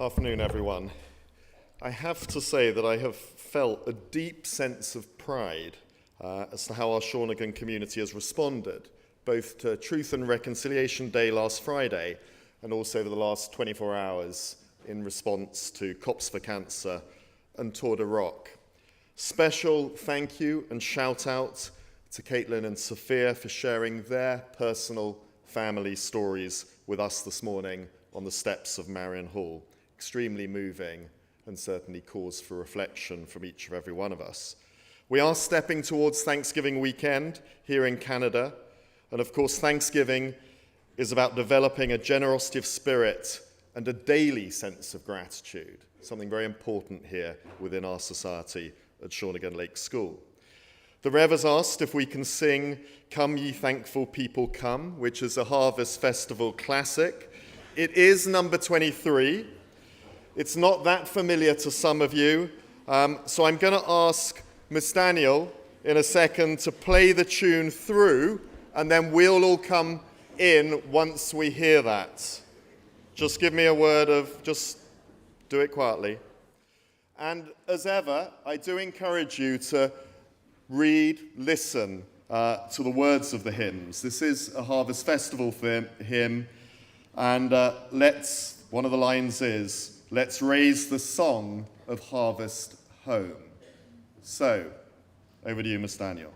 Afternoon, everyone. I have to say that I have felt a deep sense of pride as to how our Shawnigan community has responded, both to Truth and Reconciliation Day last Friday and also over the last 24 hours in response to Cops for Cancer and Tour de Rock. Special thank you and shout out to Caitlin and Sophia for sharing their personal family stories with us this morning on the steps of Marion Hall. Extremely moving and certainly cause for reflection from each and every one of us. We are stepping towards Thanksgiving weekend here in Canada, and of course Thanksgiving is about developing a generosity of spirit and a daily sense of gratitude, something very important here within our society at Shawnigan Lake School. The Rev has asked if we can sing Come Ye Thankful People Come, which is a Harvest Festival classic. It is number 23. It's not that familiar to some of you, so I'm going to ask Miss Daniel in a second to play the tune through, and then we'll all come in once we hear that. Just give me a word of, just do it quietly. And as ever, I do encourage you to read, listen to the words of the hymns. This is a Harvest Festival hymn, and one of the lines is, let's raise the song of harvest home. So, over to you, Miss Daniel.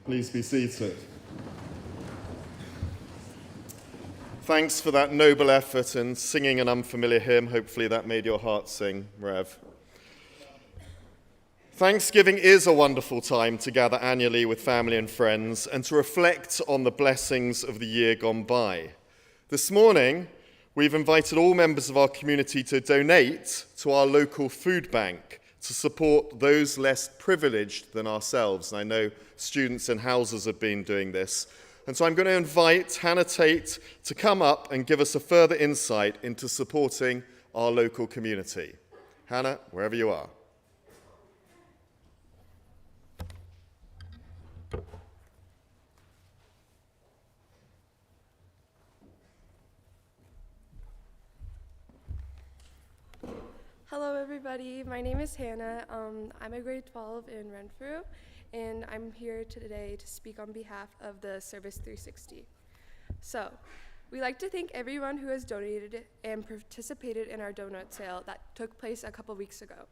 Please be seated. Thanks for that noble effort in singing an unfamiliar hymn. Hopefully that made your heart sing, Rev. Thanksgiving is a wonderful time to gather annually with family and friends and to reflect on the blessings of the year gone by. This morning, We've invited all members of our community to donate to our local food bank to support those less privileged than ourselves. And I know students in houses have been doing this. And so I'm going to invite Hannah Tate to come up and give us a further insight into supporting our local community. Hannah, wherever you are. Hello everybody, my name is Hannah. I'm a grade 12 in Renfrew, and I'm here today to speak on behalf of the Service 360. So, we'd like to thank everyone who has donated and participated in our donut sale that took place a couple weeks ago.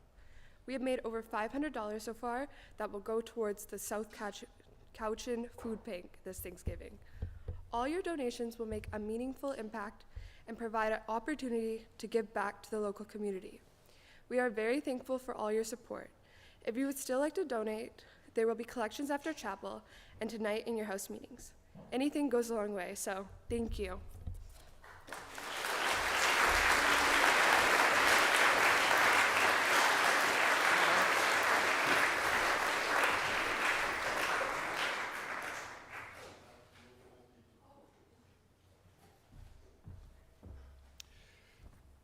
We have made over $500 so far that will go towards the South Cowichan Food Bank this Thanksgiving. All your donations will make a meaningful impact and provide an opportunity to give back to the local community. We are very thankful for all your support. If you would still like to donate, there will be collections after chapel and tonight in your house meetings. Anything goes a long way, so thank you.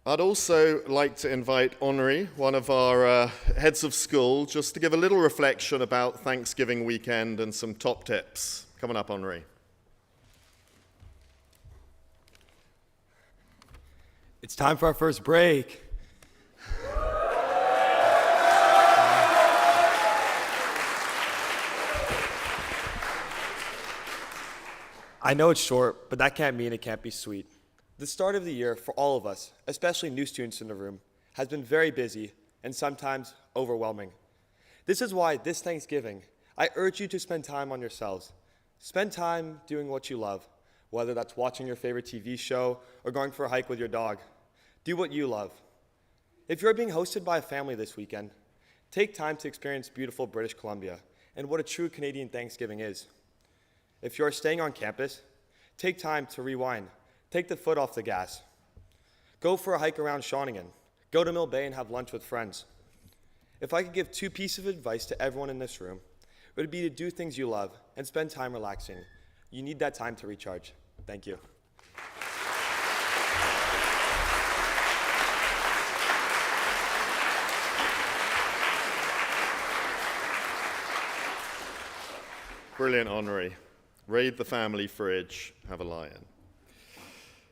I'd also like to invite Henri, one of our heads of school, just to give a little reflection about Thanksgiving weekend and some top tips. Coming up, Henri. It's time for our first break. I know it's short, but that can't mean it can't be sweet. The start of the year for all of us, especially new students in the room, has been very busy and sometimes overwhelming. This is why this Thanksgiving, I urge you to spend time on yourselves. Spend time doing what you love, whether that's watching your favorite TV show or going for a hike with your dog. Do what you love. If you're being hosted by a family this weekend, take time to experience beautiful British Columbia and what a true Canadian Thanksgiving is. If you're staying on campus, take time to rewind. Take the foot off the gas. Go for a hike around Shawnigan. Go to Mill Bay and have lunch with friends. If I could give 2 pieces of advice to everyone in this room, it would be to do things you love and spend time relaxing. You need that time to recharge. Thank you. Brilliant, Henri. Raid the family fridge, have a lion.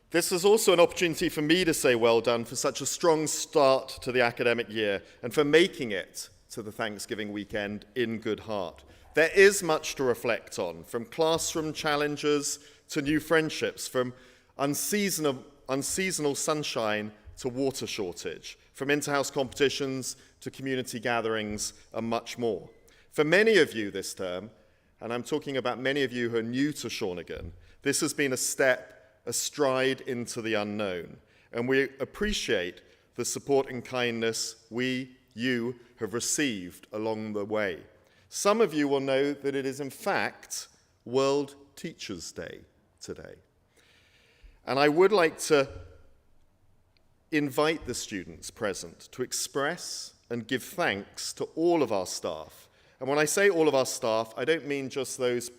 This is also an opportunity for me to say well done for such a strong start to the academic year and for making it to the Thanksgiving weekend in good heart. There is much to reflect on, from classroom challenges to new friendships, from unseasonal sunshine to water shortage, from inter-house competitions to community gatherings and much more. For many of you this term, and I'm talking about many of you who are new to Shawnigan, this has been a stride into the unknown. And we appreciate the support and kindness you have received along the way. Some of you will know that it is in fact World Teachers' Day today. And I would like to invite the students present to express and give thanks to all of our staff. And when I say all of our staff, I don't mean just those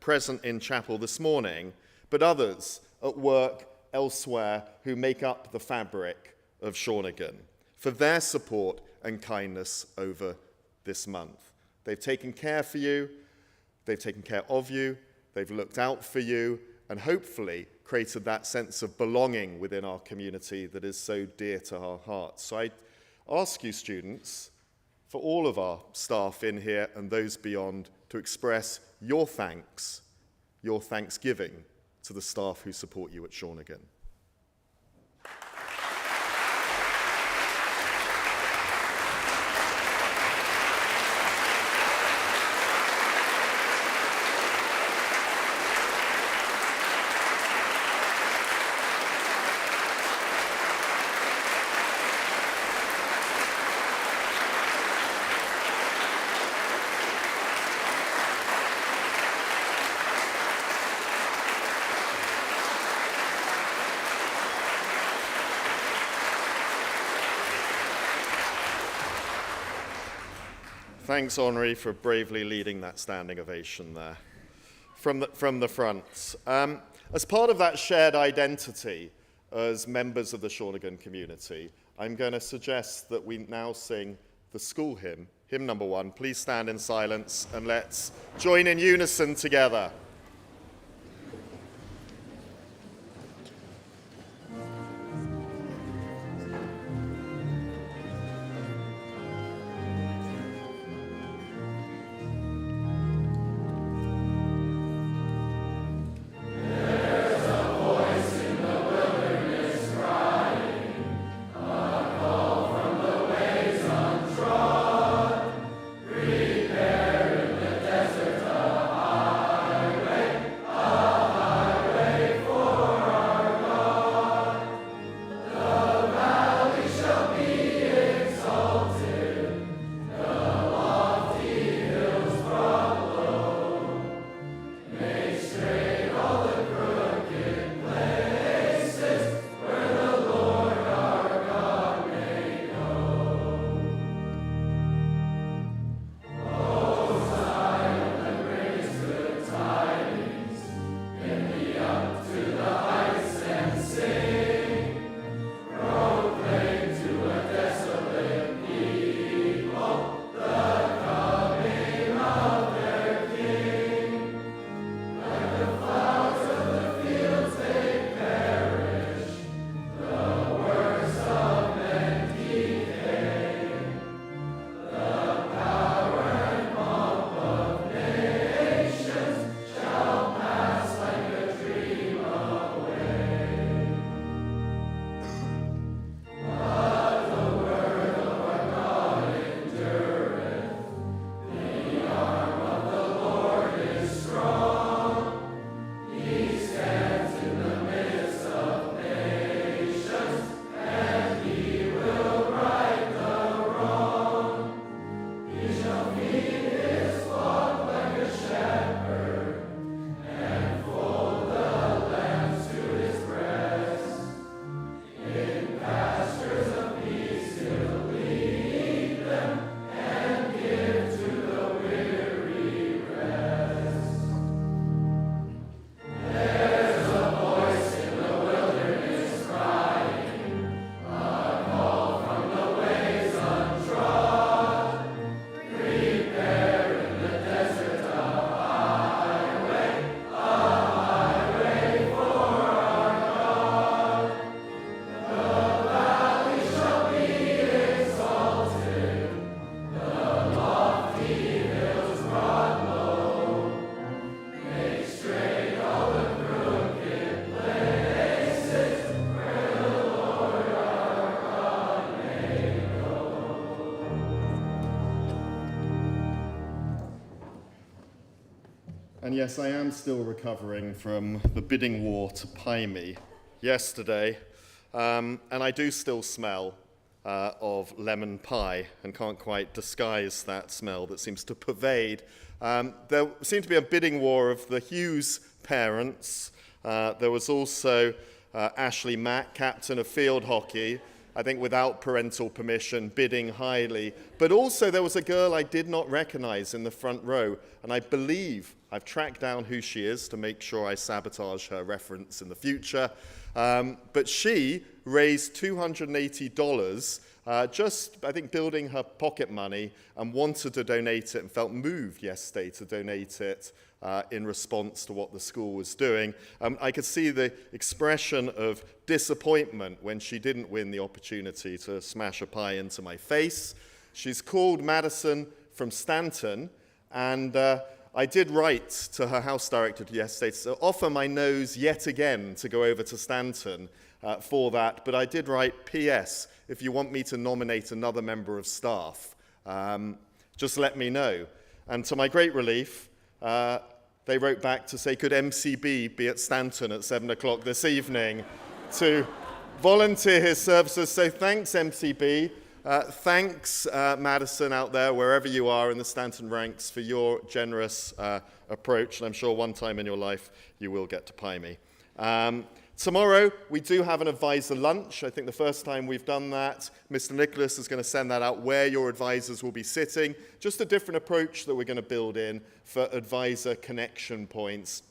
present in chapel this morning, but others at work elsewhere who make up the fabric of Shawnigan for their support and kindness over this month. They've taken care for you, they've taken care of you, they've looked out for you, and hopefully created that sense of belonging within our community that is so dear to our hearts. So I ask you, students, for all of our staff in here and those beyond, to express your thanks, your thanksgiving to the staff who support you at Shawnigan. Thanks, Henri, for bravely leading that standing ovation there from the front. As part of that shared identity as members of the Shawnigan community, I'm going to suggest that we now sing the school hymn, hymn number 1. Please stand in silence and let's join in unison together. And yes, I am still recovering from the bidding war to pie me yesterday, and I do still smell of lemon pie and can't quite disguise that smell that seems to pervade. There seemed to be a bidding war of the Hughes parents. There was also Ashley Mack, captain of field hockey, I think without parental permission, bidding highly. But also there was a girl I did not recognize in the front row, and I believe I've tracked down who she is to make sure I sabotage her reference in the future. But she raised $280, just, I think, building her pocket money, and wanted to donate it and felt moved yesterday to donate it in response to what the school was doing. I could see the expression of disappointment when she didn't win the opportunity to smash a pie into my face. She's called Madison from Stanton, and I did write to her house director yesterday to offer my nose yet again to go over to Stanton for that, but I did write, P.S., if you want me to nominate another member of staff, just let me know. And to my great relief, they wrote back to say, could MCB be at Stanton at 7 o'clock this evening to volunteer his services? So thanks, MCB. Thanks, Madison, out there, wherever you are in the Stanton ranks, for your generous approach. And I'm sure one time in your life you will get to pie me. Tomorrow, we do have an advisor lunch. I think the first time we've done that, Mr. Nicholas is going to send that out where your advisors will be sitting. Just a different approach that we're going to build in for advisor connection points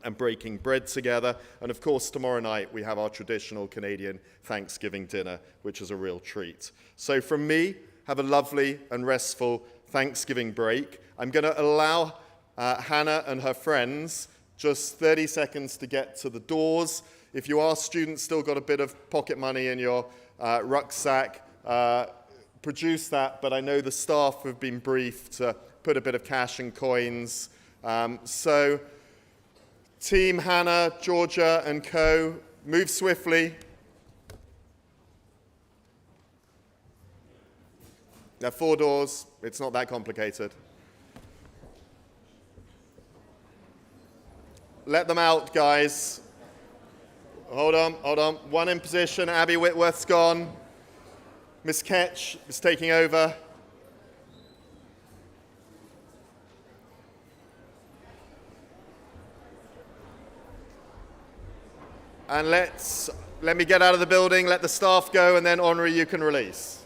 and breaking bread together. And of course, tomorrow night, we have our traditional Canadian Thanksgiving dinner, which is a real treat. So from me, have a lovely and restful Thanksgiving break. I'm going to allow Hannah and her friends just 30 seconds to get to the doors. If you are students, still got a bit of pocket money in your rucksack, produce that, but I know the staff have been briefed to put a bit of cash and coins. So team Hannah, Georgia, and co, move swiftly. There are 4 doors. It's not that complicated. Let them out, guys. Hold on. One in position. Abby Whitworth's gone. Miss Ketch is taking over. And let me get out of the building, let the staff go, and then Honorary, you can release.